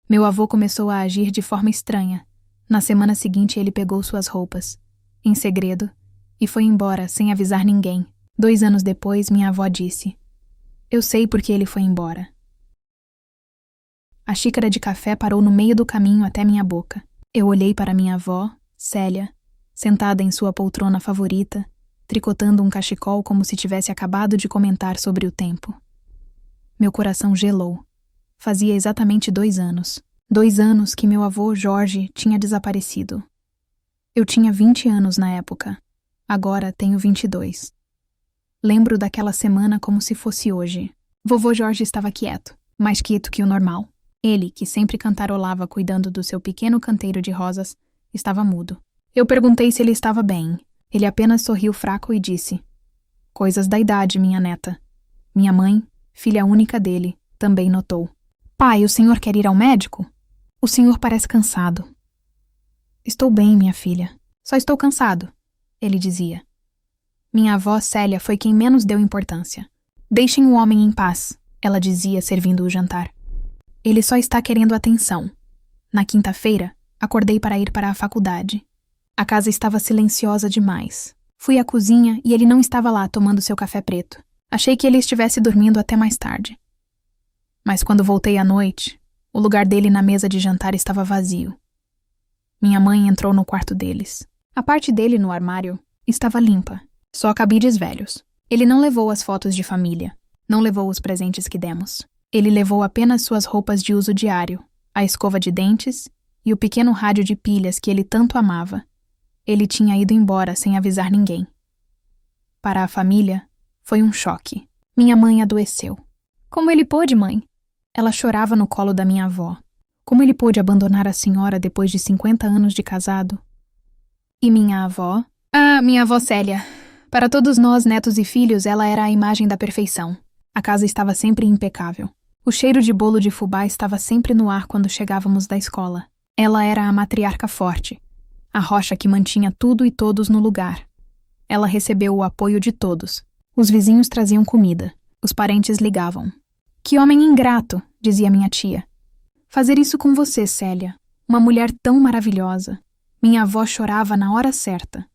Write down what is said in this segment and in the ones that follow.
Meu avô começou a agir de forma estranha. Na semana seguinte, ele pegou suas roupas, em segredo, e foi embora sem avisar ninguém. 2 anos depois, minha avó disse: "Eu sei por que ele foi embora." A xícara de café parou no meio do caminho até minha boca. Eu olhei para minha avó, Célia, sentada em sua poltrona favorita, tricotando um cachecol como se tivesse acabado de comentar sobre o tempo. Meu coração gelou. Fazia exatamente 2 anos. 2 anos que meu avô Jorge tinha desaparecido. Eu tinha 20 anos na época. Agora tenho 22. Lembro daquela semana como se fosse hoje. Vovô Jorge estava quieto, mais quieto que o normal. Ele, que sempre cantarolava cuidando do seu pequeno canteiro de rosas, estava mudo. Eu perguntei se ele estava bem. Ele apenas sorriu fraco e disse: "Coisas da idade, minha neta." Minha mãe, filha única dele, também notou. "Pai, o senhor quer ir ao médico? O senhor parece cansado." "Estou bem, minha filha. Só estou cansado," ele dizia. Minha avó Célia foi quem menos deu importância. "Deixem o homem em paz," ela dizia, servindo o jantar. "Ele só está querendo atenção." Na quinta-feira, acordei para ir para a faculdade. A casa estava silenciosa demais. Fui à cozinha e ele não estava lá tomando seu café preto. Achei que ele estivesse dormindo até mais tarde. Mas quando voltei à noite, o lugar dele na mesa de jantar estava vazio. Minha mãe entrou no quarto deles. A parte dele no armário estava limpa, só cabides velhos. Ele não levou as fotos de família, não levou os presentes que demos. Ele levou apenas suas roupas de uso diário, a escova de dentes e o pequeno rádio de pilhas que ele tanto amava. Ele tinha ido embora sem avisar ninguém. Para a família, foi um choque. Minha mãe adoeceu. "Como ele pôde, mãe?" Ela chorava no colo da minha avó. "Como ele pôde abandonar a senhora depois de 50 anos de casado?" E minha avó? "Ah, minha avó Célia. Para todos nós, netos e filhos, ela era a imagem da perfeição. A casa estava sempre impecável. O cheiro de bolo de fubá estava sempre no ar quando chegávamos da escola. Ela era a matriarca forte, a rocha que mantinha tudo e todos no lugar. Ela recebeu o apoio de todos. Os vizinhos traziam comida. Os parentes ligavam. 'Que homem ingrato,' dizia minha tia. 'Fazer isso com você, Célia. Uma mulher tão maravilhosa.' Minha avó chorava na hora certa.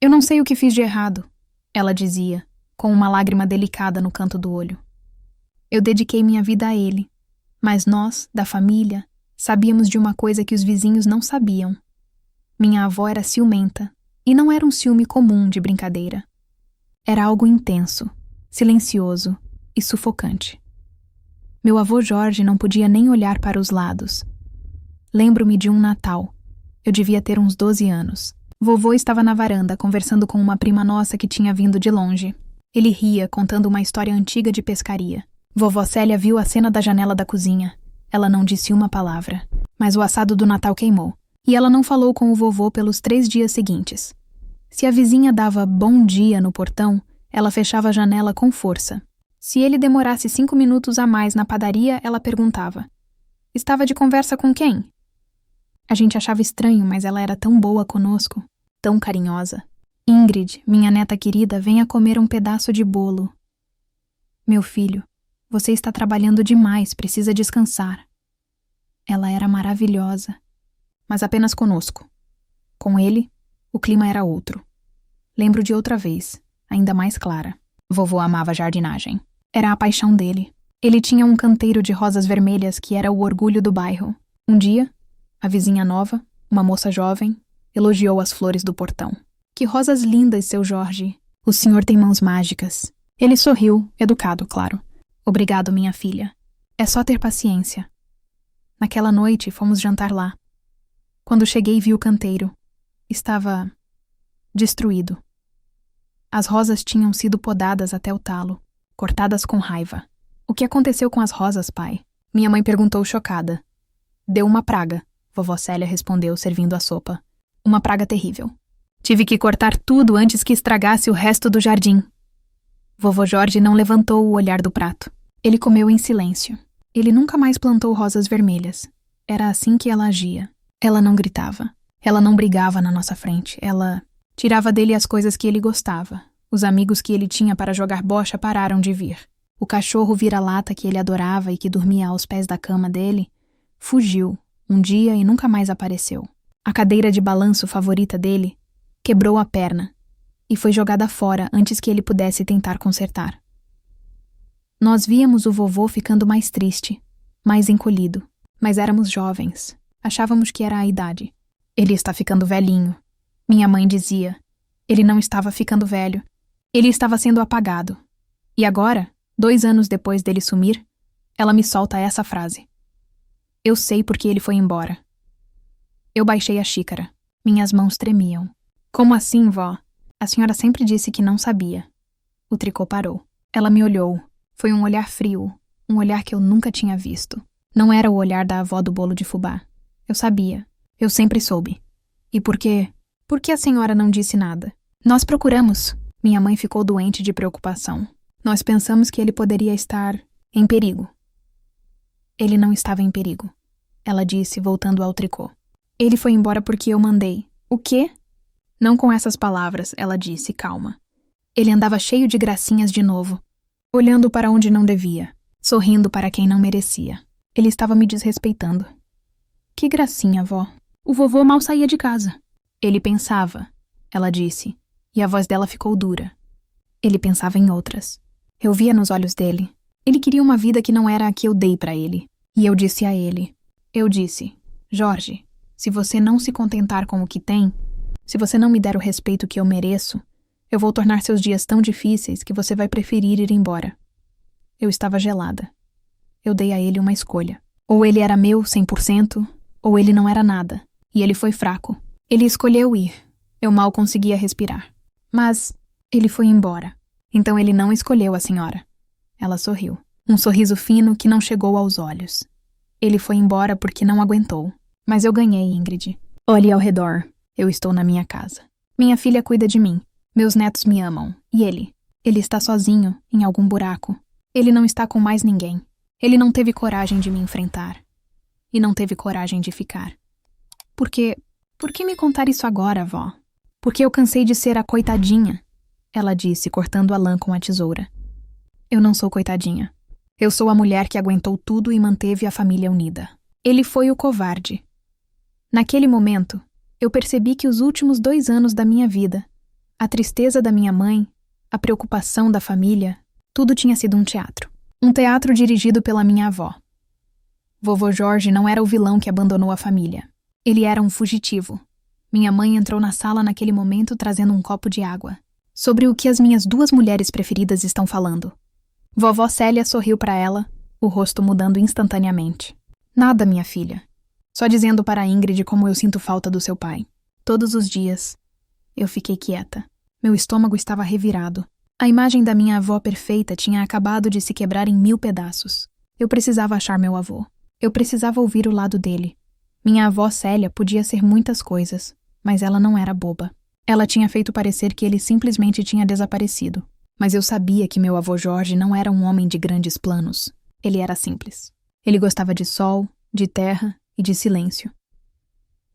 'Eu não sei o que fiz de errado,' ela dizia, com uma lágrima delicada no canto do olho. Eu dediquei minha vida a ele. Mas nós, da família, sabíamos de uma coisa que os vizinhos não sabiam. Minha avó era ciumenta, e não era um ciúme comum de brincadeira. Era algo intenso, silencioso e sufocante. Meu avô Jorge não podia nem olhar para os lados. Lembro-me de um Natal. Eu devia ter uns 12 anos. Vovô estava na varanda conversando com uma prima nossa que tinha vindo de longe. Ele ria, contando uma história antiga de pescaria. Vovó Célia viu a cena da janela da cozinha. Ela não disse uma palavra. Mas o assado do Natal queimou. E ela não falou com o vovô pelos 3 dias seguintes. Se a vizinha dava bom dia no portão, ela fechava a janela com força. Se ele demorasse 5 minutos a mais na padaria, ela perguntava: "Estava de conversa com quem?" A gente achava estranho, mas ela era tão boa conosco, tão carinhosa. "Ingrid, minha neta querida, venha comer um pedaço de bolo." "Meu filho, você está trabalhando demais, precisa descansar." Ela era maravilhosa, mas apenas conosco. Com ele, o clima era outro. Lembro de outra vez, ainda mais clara. Vovô amava jardinagem. Era a paixão dele. Ele tinha um canteiro de rosas vermelhas que era o orgulho do bairro. Um dia, a vizinha nova, uma moça jovem, elogiou as flores do portão. "Que rosas lindas, seu Jorge. O senhor tem mãos mágicas." Ele sorriu, educado, claro. "Obrigado, minha filha. É só ter paciência." Naquela noite, fomos jantar lá. Quando cheguei, vi o canteiro. Estava destruído. As rosas tinham sido podadas até o talo, cortadas com raiva. "O que aconteceu com as rosas, pai?" Minha mãe perguntou chocada. "Deu uma praga," vovó Célia respondeu, servindo a sopa. "Uma praga terrível. Tive que cortar tudo antes que estragasse o resto do jardim." Vovô Jorge não levantou o olhar do prato. Ele comeu em silêncio. Ele nunca mais plantou rosas vermelhas. Era assim que ela agia. Ela não gritava. Ela não brigava na nossa frente. Ela tirava dele as coisas que ele gostava. Os amigos que ele tinha para jogar bocha pararam de vir. O cachorro vira-lata que ele adorava e que dormia aos pés da cama dele Fugiu, um dia e nunca mais apareceu. A cadeira de balanço favorita dele quebrou a perna e foi jogada fora antes que ele pudesse tentar consertar. Nós víamos o vovô ficando mais triste, mais encolhido, mas éramos jovens. Achávamos que era a idade. Ele está ficando velhinho. Minha mãe dizia. Ele não estava ficando velho. Ele estava sendo apagado. E agora, 2 anos depois dele sumir, ela me solta essa frase. Eu sei porque ele foi embora. Eu baixei a xícara. Minhas mãos tremiam. Como assim, vó? A senhora sempre disse que não sabia. O tricô parou. Ela me olhou. Foi um olhar frio, um olhar que eu nunca tinha visto. Não era o olhar da avó do bolo de fubá. Eu sabia. Eu sempre soube. E por quê? Por que a senhora não disse nada? Nós procuramos. Minha mãe ficou doente de preocupação. Nós pensamos que ele poderia estar em perigo. Ele não estava em perigo, ela disse, voltando ao tricô. Ele foi embora porque eu mandei. O quê? Não com essas palavras, ela disse, calma. Ele andava cheio de gracinhas de novo, olhando para onde não devia, sorrindo para quem não merecia. Ele estava me desrespeitando. Que gracinha, vó. O vovô mal saía de casa. Ele pensava, ela disse, e a voz dela ficou dura. Ele pensava em outras. Eu via nos olhos dele. Ele queria uma vida que não era a que eu dei para ele. E eu disse a ele. Eu disse, Jorge, se você não se contentar com o que tem, se você não me der o respeito que eu mereço, eu vou tornar seus dias tão difíceis que você vai preferir ir embora. Eu estava gelada. Eu dei a ele uma escolha. Ou ele era meu 100%, ou ele não era nada. E ele foi fraco. Ele escolheu ir. Eu mal conseguia respirar. Mas ele foi embora. Então ele não escolheu a senhora. Ela sorriu. Um sorriso fino que não chegou aos olhos. Ele foi embora porque não aguentou. Mas eu ganhei, Ingrid. Olhe ao redor. Eu estou na minha casa. Minha filha cuida de mim. Meus netos me amam. E ele? Ele está sozinho, em algum buraco. Ele não está com mais ninguém. Ele não teve coragem de me enfrentar. E não teve coragem de ficar. Por que me contar isso agora, vó? Porque eu cansei de ser a coitadinha, ela disse, cortando a lã com a tesoura. Eu não sou coitadinha. Eu sou a mulher que aguentou tudo e manteve a família unida. Ele foi o covarde. Naquele momento, eu percebi que os últimos 2 anos da minha vida, a tristeza da minha mãe, a preocupação da família, tudo tinha sido um teatro. Um teatro dirigido pela minha avó. Vovô Jorge não era o vilão que abandonou a família. Ele era um fugitivo. Minha mãe entrou na sala naquele momento trazendo um copo de água. Sobre o que as minhas 2 mulheres preferidas estão falando. Vovó Célia sorriu para ela, o rosto mudando instantaneamente. Nada, minha filha. Só dizendo para Ingrid como eu sinto falta do seu pai. Todos os dias. Eu fiquei quieta. Meu estômago estava revirado. A imagem da minha avó perfeita tinha acabado de se quebrar em 1000 pedaços. Eu precisava achar meu avô. Eu precisava ouvir o lado dele. Minha avó Célia podia ser muitas coisas, mas ela não era boba. Ela tinha feito parecer que ele simplesmente tinha desaparecido. Mas eu sabia que meu avô Jorge não era um homem de grandes planos. Ele era simples. Ele gostava de sol, de terra e de silêncio.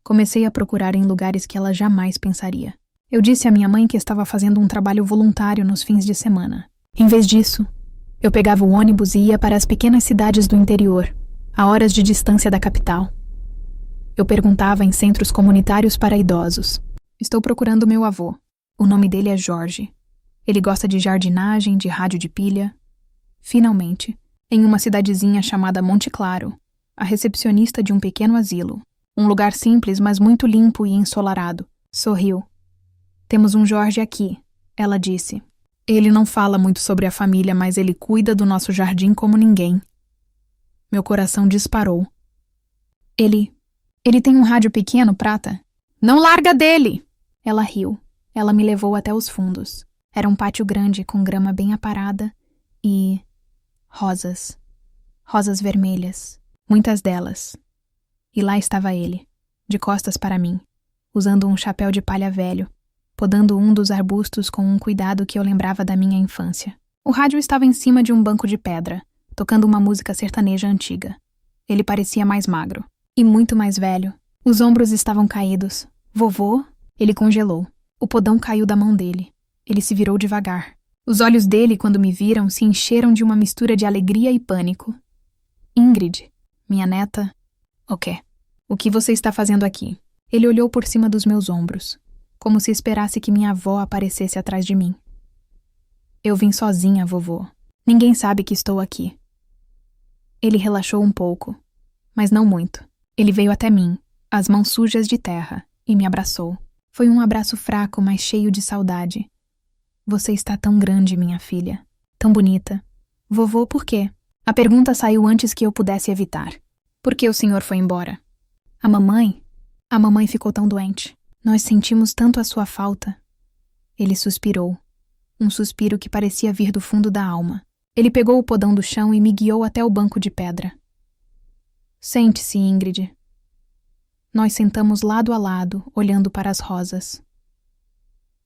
Comecei a procurar em lugares que ela jamais pensaria. Eu disse à minha mãe que estava fazendo um trabalho voluntário nos fins de semana. Em vez disso, eu pegava o ônibus e ia para as pequenas cidades do interior, a horas de distância da capital. Eu perguntava em centros comunitários para idosos. Estou procurando meu avô. O nome dele é Jorge. Ele gosta de jardinagem, de rádio de pilha. Finalmente, em uma cidadezinha chamada Monte Claro, a recepcionista de um pequeno asilo, um lugar simples, mas muito limpo e ensolarado, sorriu. Temos um Jorge aqui, ela disse. Ele não fala muito sobre a família, mas ele cuida do nosso jardim como ninguém. Meu coração disparou. Ele tem um rádio pequeno, prata? Não larga dele! Ela riu. Ela me levou até os fundos. Era um pátio grande, com grama bem aparada e... rosas. Rosas vermelhas. Muitas delas. E lá estava ele, de costas para mim, usando um chapéu de palha velho, podando um dos arbustos com um cuidado que eu lembrava da minha infância. O rádio estava em cima de um banco de pedra, tocando uma música sertaneja antiga. Ele parecia mais magro. E muito mais velho. Os ombros estavam caídos. Vovô? Ele congelou. O podão caiu da mão dele. Ele se virou devagar. Os olhos dele, quando me viram, se encheram de uma mistura de alegria e pânico. Ingrid, minha neta, O quê? O que você está fazendo aqui? Ele olhou por cima dos meus ombros, como se esperasse que minha avó aparecesse atrás de mim. Eu vim sozinha, vovô. Ninguém sabe que estou aqui. Ele relaxou um pouco, mas não muito. Ele veio até mim, as mãos sujas de terra, e me abraçou. Foi um abraço fraco, mas cheio de saudade. Você está tão grande, minha filha. Tão bonita. Vovô, por quê? A pergunta saiu antes que eu pudesse evitar. Por que o senhor foi embora? A mamãe ficou tão doente. Nós sentimos tanto a sua falta. Ele suspirou. Um suspiro que parecia vir do fundo da alma. Ele pegou o podão do chão e me guiou até o banco de pedra. Sente-se, Ingrid. Nós sentamos lado a lado, olhando para as rosas.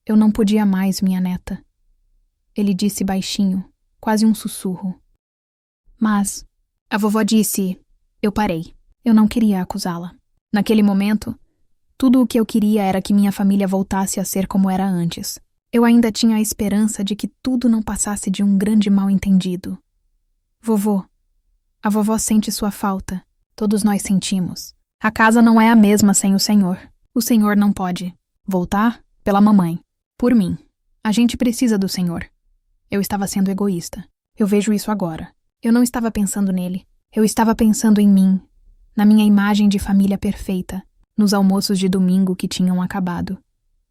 Eu não podia mais, minha neta. Ele disse baixinho, quase um sussurro. Mas, a vovó disse... Eu parei. Eu não queria acusá-la. Naquele momento, tudo o que eu queria era que minha família voltasse a ser como era antes. Eu ainda tinha a esperança de que tudo não passasse de um grande mal-entendido. Vovô, a vovó sente sua falta. Todos nós sentimos. A casa não é a mesma sem o senhor. O senhor não pode voltar pela mamãe. Por mim. A gente precisa do senhor. Eu estava sendo egoísta. Eu vejo isso agora. Eu não estava pensando nele. Eu estava pensando em mim, na minha imagem de família perfeita, nos almoços de domingo que tinham acabado.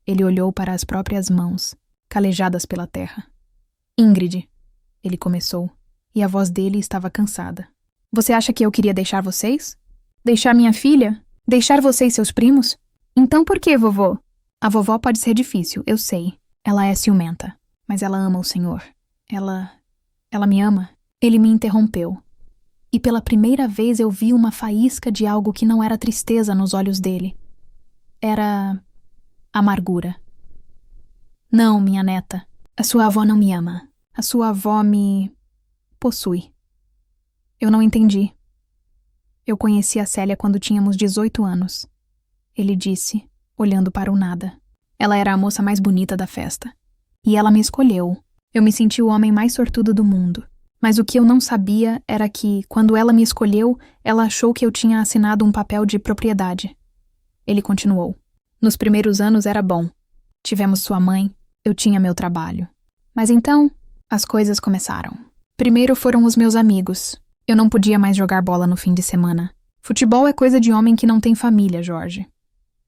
Ele olhou para as próprias mãos, calejadas pela terra. Ingrid, ele começou, e a voz dele estava cansada. Você acha que eu queria deixar vocês? Deixar minha filha? Deixar você e seus primos? Então por que, vovô? A vovó pode ser difícil, eu sei. Ela é ciumenta, mas ela ama o senhor. Ela me ama. Ele me interrompeu. E pela primeira vez eu vi uma faísca de algo que não era tristeza nos olhos dele. Era... amargura. Não, minha neta. A sua avó não me ama. A sua avó me... possui. Eu não entendi. Eu conheci a Célia quando tínhamos 18 anos. Ele disse, olhando para o nada. Ela era a moça mais bonita da festa. E ela me escolheu. Eu me senti o homem mais sortudo do mundo. Mas o que eu não sabia era que, quando ela me escolheu, ela achou que eu tinha assinado um papel de propriedade. Ele continuou. Nos primeiros anos era bom. Tivemos sua mãe, eu tinha meu trabalho. Mas então, as coisas começaram. Primeiro foram os meus amigos. Eu não podia mais jogar bola no fim de semana. Futebol é coisa de homem que não tem família, Jorge.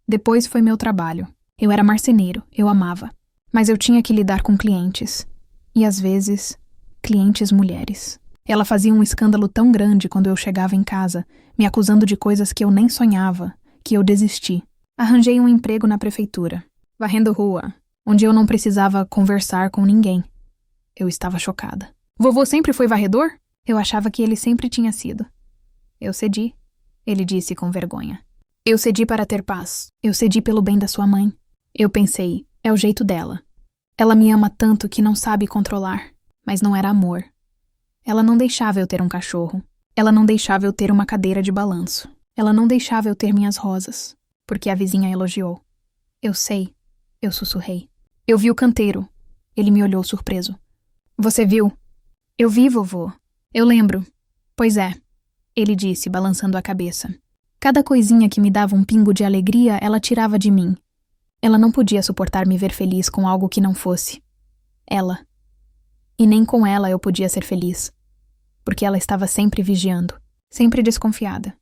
Depois foi meu trabalho. Eu era marceneiro, eu amava. Mas eu tinha que lidar com clientes. E às vezes... clientes mulheres. Ela fazia um escândalo tão grande quando eu chegava em casa, me acusando de coisas que eu nem sonhava, que eu desisti. Arranjei um emprego na prefeitura, varrendo rua, onde eu não precisava conversar com ninguém. Eu estava chocada. Vovô sempre foi varredor? Eu achava que ele sempre tinha sido. Eu cedi, ele disse com vergonha. Eu cedi para ter paz. Eu cedi pelo bem da sua mãe. Eu pensei, é o jeito dela. Ela me ama tanto que não sabe controlar. Mas não era amor. Ela não deixava eu ter um cachorro. Ela não deixava eu ter uma cadeira de balanço. Ela não deixava eu ter minhas rosas, porque a vizinha elogiou. Eu sei, eu sussurrei. Eu vi o canteiro. Ele me olhou surpreso. Você viu? Eu vi, vovô. Eu lembro. Pois é, ele disse, balançando a cabeça. Cada coisinha que me dava um pingo de alegria, ela tirava de mim. Ela não podia suportar me ver feliz com algo que não fosse. Ela. E nem com ela eu podia ser feliz, porque ela estava sempre vigiando, sempre desconfiada.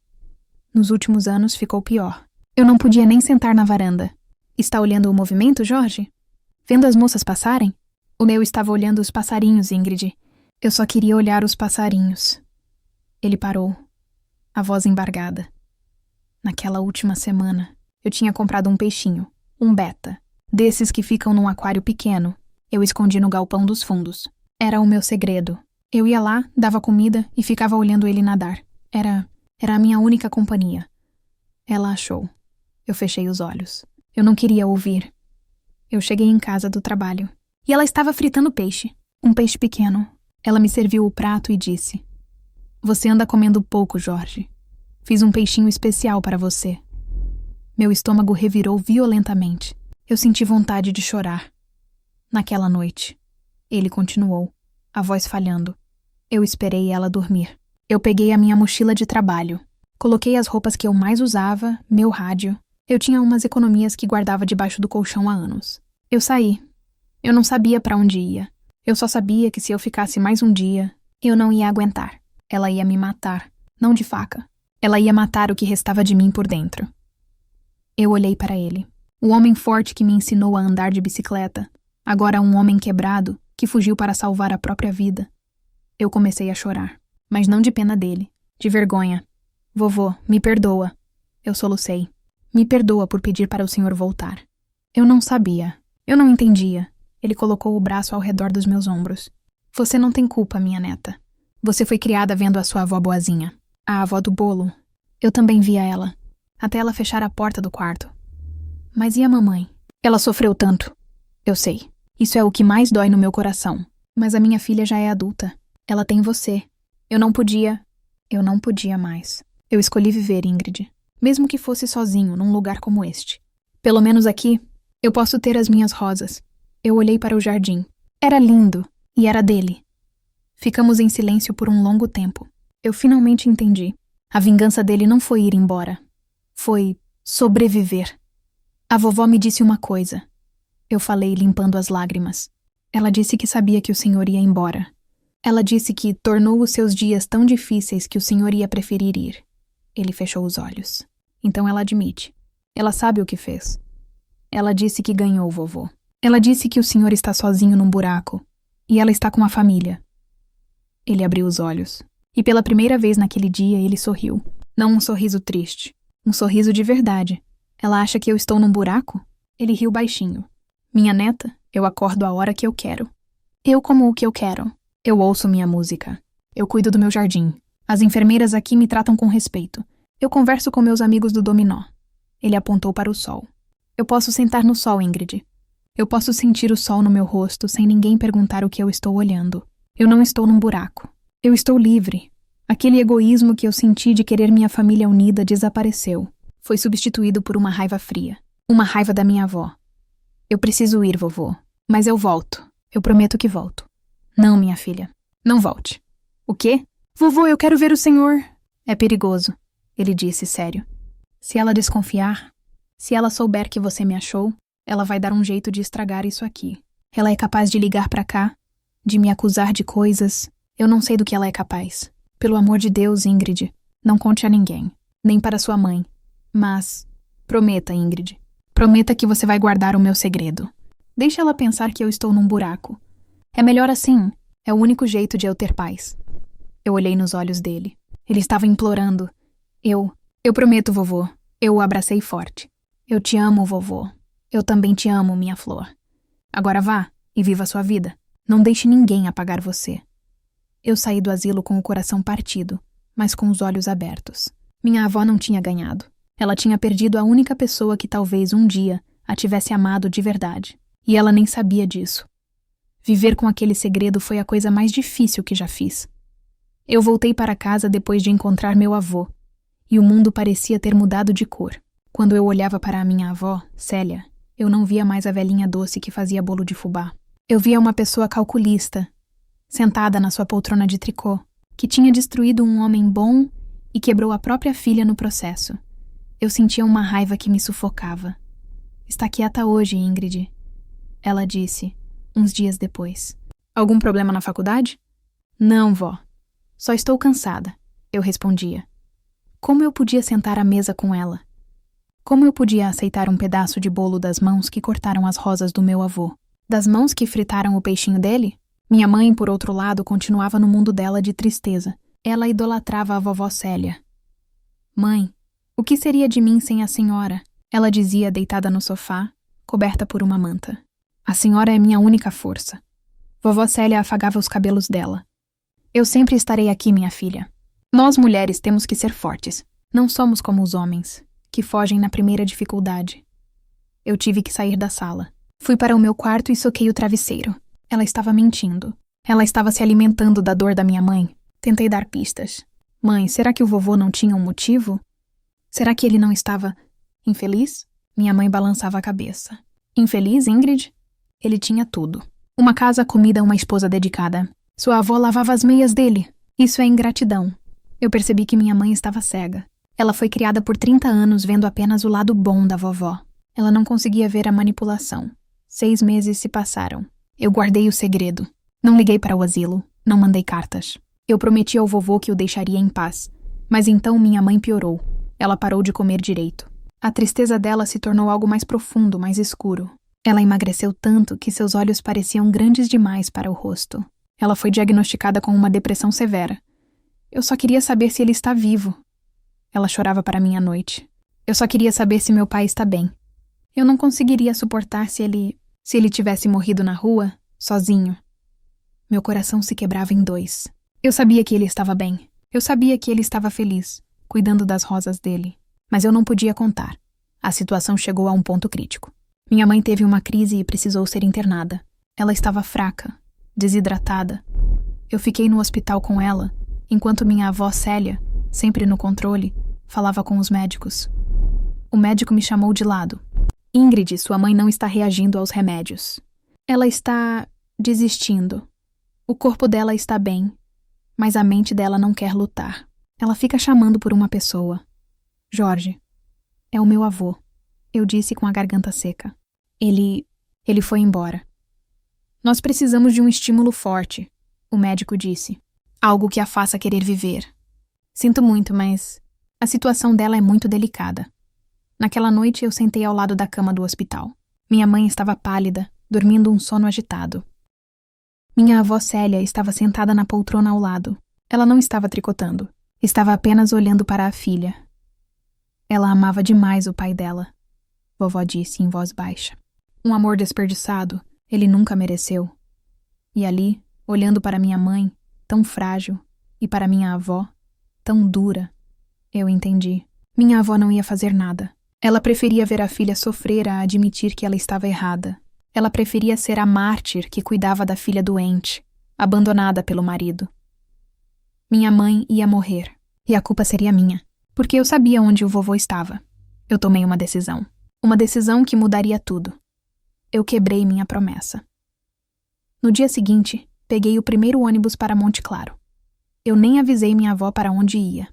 Nos últimos anos ficou pior. Eu não podia nem sentar na varanda. Está olhando o movimento, Jorge? Vendo as moças passarem? Eu estava olhando os passarinhos, Ingrid. Eu só queria olhar os passarinhos. Ele parou, a voz embargada. Naquela última semana, eu tinha comprado um peixinho, um beta, desses que ficam num aquário pequeno. Eu escondi no galpão dos fundos. Era o meu segredo. Eu ia lá, dava comida e ficava olhando ele nadar. Era a minha única companhia. Ela achou. Eu fechei os olhos. Eu não queria ouvir. Eu cheguei em casa do trabalho. E ela estava fritando peixe. Um peixe pequeno. Ela me serviu o prato e disse: Você anda comendo pouco, Jorge. Fiz um peixinho especial para você. Meu estômago revirou violentamente. Eu senti vontade de chorar. Naquela noite. Ele continuou, a voz falhando. Eu esperei ela dormir. Eu peguei a minha mochila de trabalho. Coloquei as roupas que eu mais usava, meu rádio. Eu tinha umas economias que guardava debaixo do colchão há anos. Eu saí. Eu não sabia para onde ia. Eu só sabia que se eu ficasse mais um dia, eu não ia aguentar. Ela ia me matar. Não de faca. Ela ia matar o que restava de mim por dentro. Eu olhei para ele. O homem forte que me ensinou a andar de bicicleta. Agora um homem quebrado, que fugiu para salvar a própria vida. Eu comecei a chorar. Mas não de pena dele. De vergonha. Vovô, me perdoa. Eu solucei. Me perdoa por pedir para o senhor voltar. Eu não sabia. Eu não entendia. Ele colocou o braço ao redor dos meus ombros. Você não tem culpa, minha neta. Você foi criada vendo a sua avó boazinha. A avó do bolo. Eu também via ela. Até ela fechar a porta do quarto. Mas e a mamãe? Ela sofreu tanto. Eu sei. Isso é o que mais dói no meu coração. Mas a minha filha já é adulta. Ela tem você. Eu não podia mais. Eu escolhi viver, Ingrid. Mesmo que fosse sozinho, num lugar como este. Pelo menos aqui, eu posso ter as minhas rosas. Eu olhei para o jardim. Era lindo. E era dele. Ficamos em silêncio por um longo tempo. Eu finalmente entendi. A vingança dele não foi ir embora. Foi sobreviver. A vovó me disse uma coisa. Eu falei, limpando as lágrimas. Ela disse que sabia que o senhor ia embora. Ela disse que tornou os seus dias tão difíceis que o senhor ia preferir ir. Ele fechou os olhos. Então ela admite. Ela sabe o que fez. Ela disse que ganhou, vovô. Ela disse que o senhor está sozinho num buraco. E ela está com a família. Ele abriu os olhos. E pela primeira vez naquele dia ele sorriu. Não um sorriso triste. Um sorriso de verdade. Ela acha que eu estou num buraco? Ele riu baixinho. Minha neta, eu acordo a hora que eu quero. Eu como o que eu quero. Eu ouço minha música. Eu cuido do meu jardim. As enfermeiras aqui me tratam com respeito. Eu converso com meus amigos do dominó. Ele apontou para o sol. Eu posso sentar no sol, Ingrid. Eu posso sentir o sol no meu rosto sem ninguém perguntar o que eu estou olhando. Eu não estou num buraco. Eu estou livre. Aquele egoísmo que eu senti de querer minha família unida desapareceu. Foi substituído por uma raiva fria. Uma raiva da minha avó. Eu preciso ir, vovô. Mas eu volto. Eu prometo que volto. Não, minha filha. Não volte. O quê? Vovô, eu quero ver o senhor. É perigoso, ele disse sério. Se ela desconfiar, se ela souber que você me achou, ela vai dar um jeito de estragar isso aqui. Ela é capaz de ligar pra cá, de me acusar de coisas. Eu não sei do que ela é capaz. Pelo amor de Deus, Ingrid, não conte a ninguém, nem para sua mãe. Mas, prometa, Ingrid. Prometa que você vai guardar o meu segredo. Deixe ela pensar que eu estou num buraco. É melhor assim. É o único jeito de eu ter paz. Eu olhei nos olhos dele. Ele estava implorando. Eu prometo, vovô. Eu o abracei forte. Eu te amo, vovô. Eu também te amo, minha flor. Agora vá e viva sua vida. Não deixe ninguém apagar você. Eu saí do asilo com o coração partido, mas com os olhos abertos. Minha avó não tinha ganhado. Ela tinha perdido a única pessoa que talvez um dia a tivesse amado de verdade. E ela nem sabia disso. Viver com aquele segredo foi a coisa mais difícil que já fiz. Eu voltei para casa depois de encontrar meu avô, e o mundo parecia ter mudado de cor. Quando eu olhava para a minha avó, Célia, eu não via mais a velhinha doce que fazia bolo de fubá. Eu via uma pessoa calculista, sentada na sua poltrona de tricô, que tinha destruído um homem bom e quebrou a própria filha no processo. Eu sentia uma raiva que me sufocava. Está quieta hoje, Ingrid, ela disse, uns dias depois. Algum problema na faculdade? Não, vó. Só estou cansada, eu respondia. Como eu podia sentar à mesa com ela? Como eu podia aceitar um pedaço de bolo das mãos que cortaram as rosas do meu avô? Das mãos que fritaram o peixinho dele? Minha mãe, por outro lado, continuava no mundo dela de tristeza. Ela idolatrava a vovó Célia. Mãe, o que seria de mim sem a senhora? Ela dizia deitada no sofá, coberta por uma manta. A senhora é minha única força. Vovó Célia afagava os cabelos dela. Eu sempre estarei aqui, minha filha. Nós mulheres temos que ser fortes. Não somos como os homens, que fogem na primeira dificuldade. Eu tive que sair da sala. Fui para o meu quarto e soquei o travesseiro. Ela estava mentindo. Ela estava se alimentando da dor da minha mãe. Tentei dar pistas. Mãe, será que o vovô não tinha um motivo? Será que ele não estava infeliz? Minha mãe balançava a cabeça. Infeliz, Ingrid? Ele tinha tudo. Uma casa, comida, uma esposa dedicada. Sua avó lavava as meias dele. Isso é ingratidão. Eu percebi que minha mãe estava cega. Ela foi criada por 30 anos vendo apenas o lado bom da vovó. Ela não conseguia ver a manipulação. 6 meses se passaram. Eu guardei o segredo. Não liguei para o asilo. Não mandei cartas. Eu prometi ao vovô que o deixaria em paz. Mas então minha mãe piorou. Ela parou de comer direito. A tristeza dela se tornou algo mais profundo, mais escuro. Ela emagreceu tanto que seus olhos pareciam grandes demais para o rosto. Ela foi diagnosticada com uma depressão severa. Eu só queria saber se ele está vivo. Ela chorava para mim à noite. Eu só queria saber se meu pai está bem. Eu não conseguiria suportar se ele tivesse morrido na rua, sozinho. Meu coração se quebrava em 2. Eu sabia que ele estava bem. Eu sabia que ele estava feliz, cuidando das rosas dele. Mas eu não podia contar. A situação chegou a um ponto crítico. Minha mãe teve uma crise e precisou ser internada. Ela estava fraca, desidratada. Eu fiquei no hospital com ela, enquanto minha avó Célia, sempre no controle, falava com os médicos. O médico me chamou de lado. Ingrid, sua mãe não está reagindo aos remédios. Ela está desistindo. O corpo dela está bem, mas a mente dela não quer lutar. Ela fica chamando por uma pessoa. Jorge. É o meu avô. Eu disse com a garganta seca. Ele foi embora. Nós precisamos de um estímulo forte, o médico disse. Algo que a faça querer viver. Sinto muito, mas a situação dela é muito delicada. Naquela noite eu sentei ao lado da cama do hospital. Minha mãe estava pálida, dormindo um sono agitado. Minha avó Célia estava sentada na poltrona ao lado. Ela não estava tricotando. Estava apenas olhando para a filha. Ela amava demais o pai dela, vovó disse em voz baixa. Um amor desperdiçado, ele nunca mereceu. E ali, olhando para minha mãe, tão frágil, e para minha avó, tão dura, eu entendi. Minha avó não ia fazer nada. Ela preferia ver a filha sofrer a admitir que ela estava errada. Ela preferia ser a mártir que cuidava da filha doente, abandonada pelo marido. Minha mãe ia morrer, e a culpa seria minha, porque eu sabia onde o vovô estava. Eu tomei uma decisão que mudaria tudo. Eu quebrei minha promessa. No dia seguinte, peguei o primeiro ônibus para Monte Claro. Eu nem avisei minha avó para onde ia.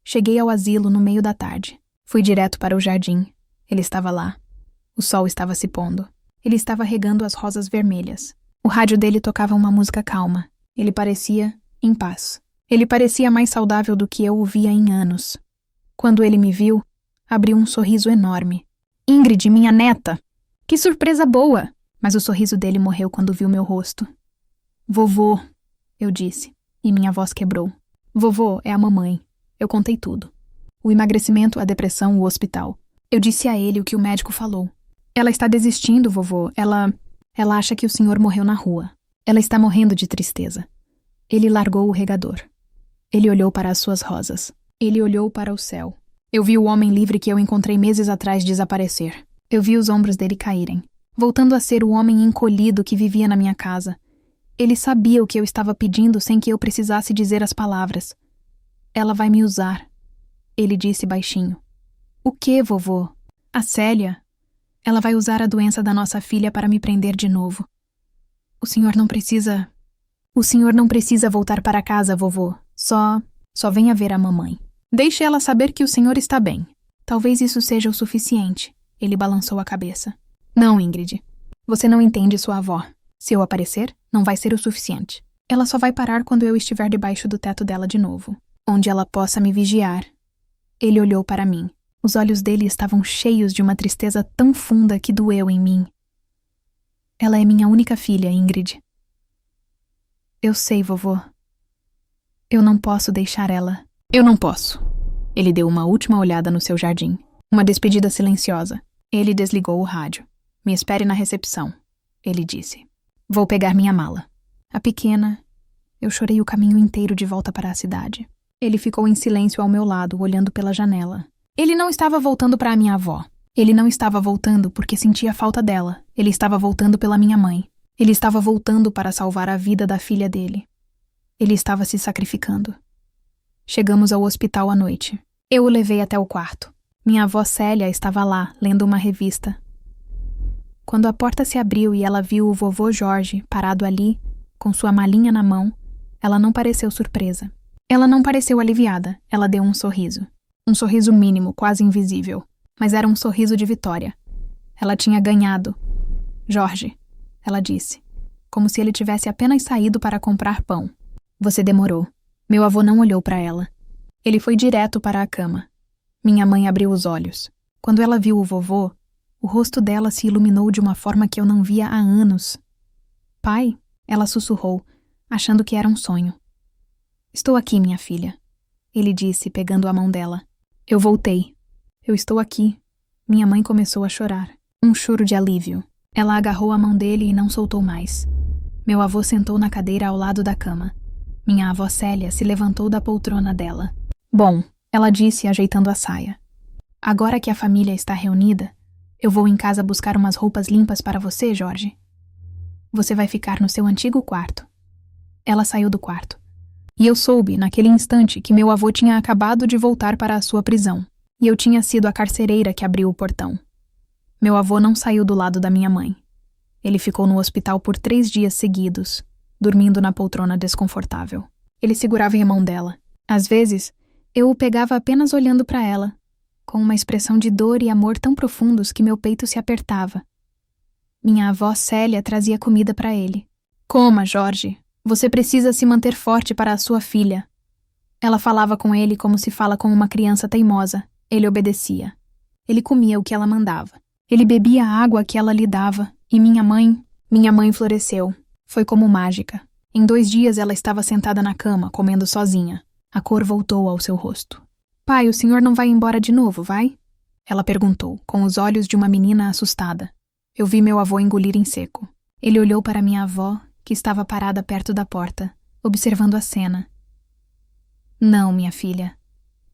Cheguei ao asilo no meio da tarde. Fui direto para o jardim. Ele estava lá. O sol estava se pondo. Ele estava regando as rosas vermelhas. O rádio dele tocava uma música calma. Ele parecia em paz. Ele parecia mais saudável do que eu o via em anos. Quando ele me viu, abriu um sorriso enorme. Ingrid, minha neta! Que surpresa boa! Mas o sorriso dele morreu quando viu meu rosto. Vovô, eu disse, e minha voz quebrou. Vovô é a mamãe. Eu contei tudo. O emagrecimento, a depressão, o hospital. Eu disse a ele o que o médico falou. Ela está desistindo, vovô. Ela acha que o senhor morreu na rua. Ela está morrendo de tristeza. Ele largou o regador. Ele olhou para as suas rosas. Ele olhou para o céu. Eu vi o homem livre que eu encontrei meses atrás desaparecer. Eu vi os ombros dele caírem, voltando a ser o homem encolhido que vivia na minha casa. Ele sabia o que eu estava pedindo sem que eu precisasse dizer as palavras. Ela vai me usar, ele disse baixinho. O quê, vovô? A Célia. Ela vai usar a doença da nossa filha para me prender de novo. O senhor não precisa voltar para casa, vovô. Só venha ver a mamãe. Deixe ela saber que o senhor está bem. Talvez isso seja o suficiente. Ele balançou a cabeça. Não, Ingrid. Você não entende sua avó. Se eu aparecer, não vai ser o suficiente. Ela só vai parar quando eu estiver debaixo do teto dela de novo, onde ela possa me vigiar. Ele olhou para mim. Os olhos dele estavam cheios de uma tristeza tão funda que doeu em mim. Ela é minha única filha, Ingrid. Eu sei, vovô. Eu não posso deixar ela. Eu não posso. Ele deu uma última olhada no seu jardim. Uma despedida silenciosa. Ele desligou o rádio. Me espere na recepção, ele disse. Vou pegar minha mala. A pequena... Eu chorei o caminho inteiro de volta para a cidade. Ele ficou em silêncio ao meu lado, olhando pela janela. Ele não estava voltando para a minha avó. Ele não estava voltando porque sentia falta dela. Ele estava voltando pela minha mãe. Ele estava voltando para salvar a vida da filha dele. Ele estava se sacrificando. Chegamos ao hospital à noite. Eu o levei até o quarto. Minha avó Célia estava lá, lendo uma revista. Quando a porta se abriu e ela viu o vovô Jorge parado ali, com sua malinha na mão, ela não pareceu surpresa. Ela não pareceu aliviada, ela deu um sorriso. Um sorriso mínimo, quase invisível. Mas era um sorriso de vitória. Ela tinha ganhado. Jorge, ela disse, como se ele tivesse apenas saído para comprar pão. Você demorou. Meu avô não olhou para ela. Ele foi direto para a cama. Minha mãe abriu os olhos. Quando ela viu o vovô, o rosto dela se iluminou de uma forma que eu não via há anos. Pai, ela sussurrou, achando que era um sonho. Estou aqui, minha filha, ele disse, pegando a mão dela. Eu voltei. Eu estou aqui. Minha mãe começou a chorar. Um choro de alívio. Ela agarrou a mão dele e não soltou mais. Meu avô sentou na cadeira ao lado da cama. Minha avó Célia se levantou da poltrona dela. Bom, ela disse, ajeitando a saia. Agora que a família está reunida, eu vou em casa buscar umas roupas limpas para você, Jorge. Você vai ficar no seu antigo quarto. Ela saiu do quarto. E eu soube, naquele instante, que meu avô tinha acabado de voltar para a sua prisão. E eu tinha sido a carcereira que abriu o portão. Meu avô não saiu do lado da minha mãe. Ele ficou no hospital por 3 dias seguidos, dormindo na poltrona desconfortável. Ele segurava em a mão dela. Às vezes, eu o pegava apenas olhando para ela, com uma expressão de dor e amor tão profundos que meu peito se apertava. Minha avó Célia trazia comida para ele. Coma, Jorge. Você precisa se manter forte para a sua filha. Ela falava com ele como se fala com uma criança teimosa. Ele obedecia. Ele comia o que ela mandava. Ele bebia a água que ela lhe dava. E minha mãe floresceu. Foi como mágica. Em 2 dias ela estava sentada na cama, comendo sozinha. A cor voltou ao seu rosto. Pai, o senhor não vai embora de novo, vai? Ela perguntou, com os olhos de uma menina assustada. Eu vi meu avô engolir em seco. Ele olhou para minha avó, que estava parada perto da porta, observando a cena. Não, minha filha,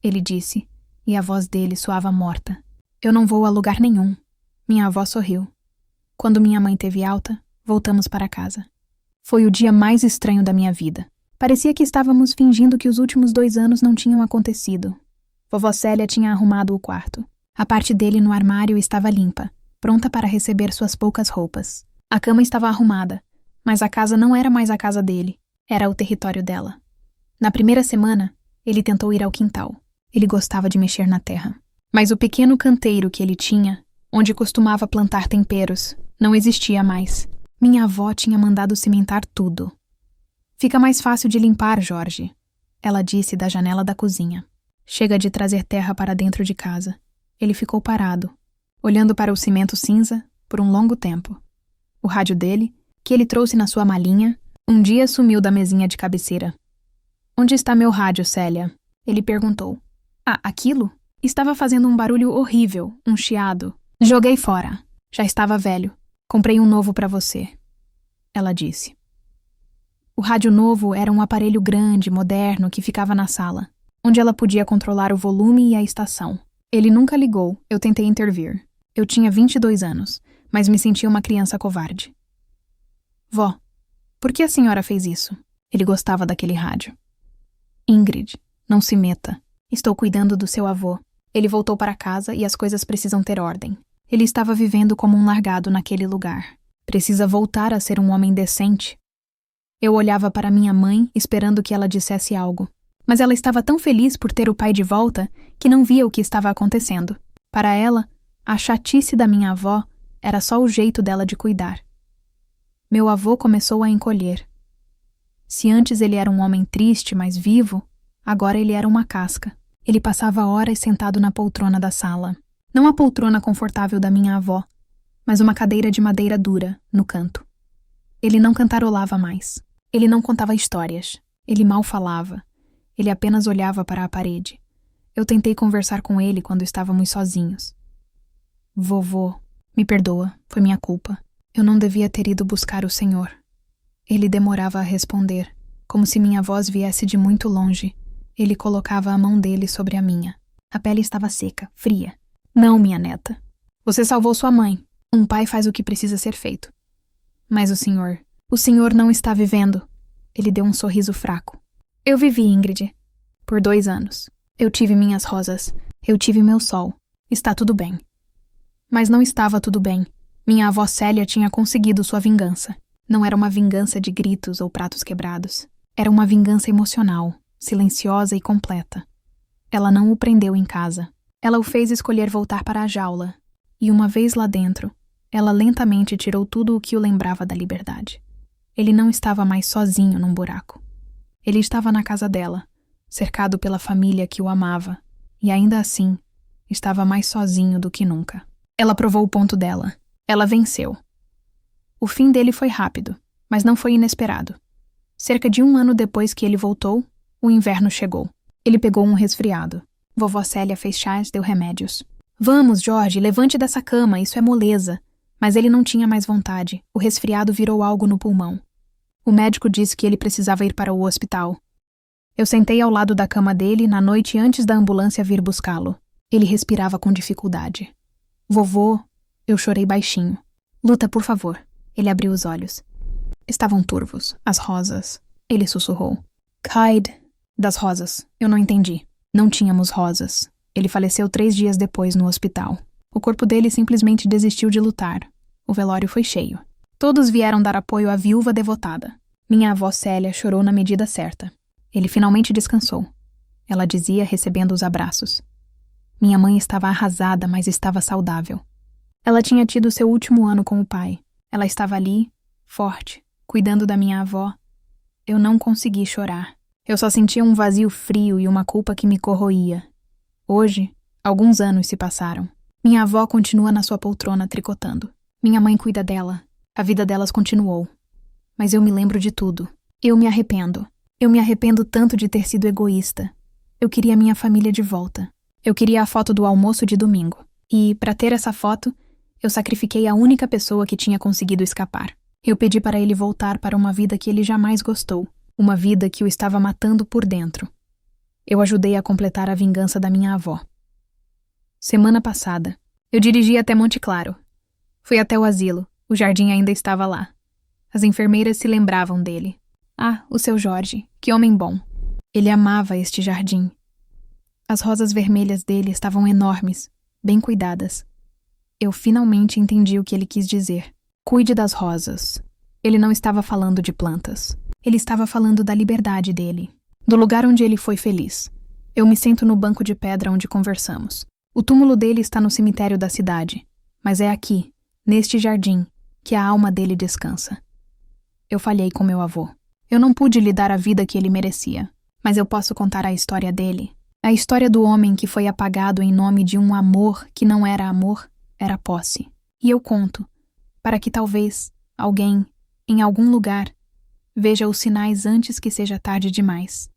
ele disse, e a voz dele soava morta. Eu não vou a lugar nenhum. Minha avó sorriu. Quando minha mãe teve alta, voltamos para casa. Foi o dia mais estranho da minha vida. Parecia que estávamos fingindo que os últimos 2 anos não tinham acontecido. Vovó Célia tinha arrumado o quarto. A parte dele no armário estava limpa, pronta para receber suas poucas roupas. A cama estava arrumada, mas a casa não era mais a casa dele, era o território dela. Na primeira semana, ele tentou ir ao quintal. Ele gostava de mexer na terra. Mas o pequeno canteiro que ele tinha, onde costumava plantar temperos, não existia mais. Minha avó tinha mandado cimentar tudo. Fica mais fácil de limpar, Jorge, ela disse da janela da cozinha. Chega de trazer terra para dentro de casa. Ele ficou parado, olhando para o cimento cinza por um longo tempo. O rádio dele, que ele trouxe na sua malinha, um dia sumiu da mesinha de cabeceira. Onde está meu rádio, Célia? Ele perguntou. Ah, aquilo? Estava fazendo um barulho horrível, um chiado. Joguei fora. Já estava velho. Comprei um novo para você. Ela disse. O rádio novo era um aparelho grande, moderno, que ficava na sala, onde ela podia controlar o volume e a estação. Ele nunca ligou, eu tentei intervir. Eu tinha 22 anos, mas me sentia uma criança covarde. Vó, por que a senhora fez isso? Ele gostava daquele rádio. Ingrid, não se meta. Estou cuidando do seu avô. Ele voltou para casa e as coisas precisam ter ordem. Ele estava vivendo como um largado naquele lugar. Precisa voltar a ser um homem decente. Eu olhava para minha mãe, esperando que ela dissesse algo. Mas ela estava tão feliz por ter o pai de volta que não via o que estava acontecendo. Para ela, a chatice da minha avó era só o jeito dela de cuidar. Meu avô começou a encolher. Se antes ele era um homem triste, mas vivo, agora ele era uma casca. Ele passava horas sentado na poltrona da sala. Não a poltrona confortável da minha avó, mas uma cadeira de madeira dura, no canto. Ele não cantarolava mais. Ele não contava histórias. Ele mal falava. Ele apenas olhava para a parede. Eu tentei conversar com ele quando estávamos sozinhos. Vovô, me perdoa, foi minha culpa. Eu não devia ter ido buscar o senhor. Ele demorava a responder, como se minha voz viesse de muito longe. Ele colocava a mão dele sobre a minha. A pele estava seca, fria. Não, minha neta. Você salvou sua mãe. Um pai faz o que precisa ser feito. Mas o senhor não está vivendo. Ele deu um sorriso fraco. Eu vivi, Ingrid. Por 2 anos. Eu tive minhas rosas. Eu tive meu sol. Está tudo bem. Mas não estava tudo bem. Minha avó Célia tinha conseguido sua vingança. Não era uma vingança de gritos ou pratos quebrados. Era uma vingança emocional, silenciosa e completa. Ela não o prendeu em casa. Ela o fez escolher voltar para a jaula. E uma vez lá dentro, ela lentamente tirou tudo o que o lembrava da liberdade. Ele não estava mais sozinho num buraco. Ele estava na casa dela, cercado pela família que o amava, e ainda assim, estava mais sozinho do que nunca. Ela provou o ponto dela. Ela venceu. O fim dele foi rápido, mas não foi inesperado. Cerca de 1 ano depois que ele voltou, o inverno chegou. Ele pegou um resfriado. Vovó Célia fez chás, deu remédios. Vamos, Jorge, levante dessa cama, isso é moleza. Mas ele não tinha mais vontade. O resfriado virou algo no pulmão. O médico disse que ele precisava ir para o hospital. Eu sentei ao lado da cama dele na noite antes da ambulância vir buscá-lo. Ele respirava com dificuldade. Vovô, eu chorei baixinho. Luta, por favor. Ele abriu os olhos. Estavam turvos, as rosas. Ele sussurrou. Clyde, das rosas. Eu não entendi. Não tínhamos rosas. Ele faleceu 3 dias depois no hospital. O corpo dele simplesmente desistiu de lutar. O velório foi cheio. Todos vieram dar apoio à viúva devotada. Minha avó Célia chorou na medida certa. Ele finalmente descansou. Ela dizia, recebendo os abraços. Minha mãe estava arrasada, mas estava saudável. Ela tinha tido seu último ano com o pai. Ela estava ali, forte, cuidando da minha avó. Eu não consegui chorar. Eu só sentia um vazio frio e uma culpa que me corroía. Hoje, alguns anos se passaram. Minha avó continua na sua poltrona tricotando. Minha mãe cuida dela. A vida delas continuou. Mas eu me lembro de tudo. Eu me arrependo. Eu me arrependo tanto de ter sido egoísta. Eu queria minha família de volta. Eu queria a foto do almoço de domingo. E, para ter essa foto, eu sacrifiquei a única pessoa que tinha conseguido escapar. Eu pedi para ele voltar para uma vida que ele jamais gostou. Uma vida que o estava matando por dentro. Eu ajudei a completar a vingança da minha avó. Semana passada, eu dirigi até Monte Claro. Fui até o asilo. O jardim ainda estava lá. As enfermeiras se lembravam dele. Ah, o seu Jorge, que homem bom. Ele amava este jardim. As rosas vermelhas dele estavam enormes, bem cuidadas. Eu finalmente entendi o que ele quis dizer. Cuide das rosas. Ele não estava falando de plantas. Ele estava falando da liberdade dele, do lugar onde ele foi feliz. Eu me sento no banco de pedra onde conversamos. O túmulo dele está no cemitério da cidade, mas é aqui, neste jardim, que a alma dele descansa. Eu falhei com meu avô. Eu não pude lhe dar a vida que ele merecia, mas eu posso contar a história dele. A história do homem que foi apagado em nome de um amor que não era amor, era posse. E eu conto, para que talvez alguém, em algum lugar, veja os sinais antes que seja tarde demais.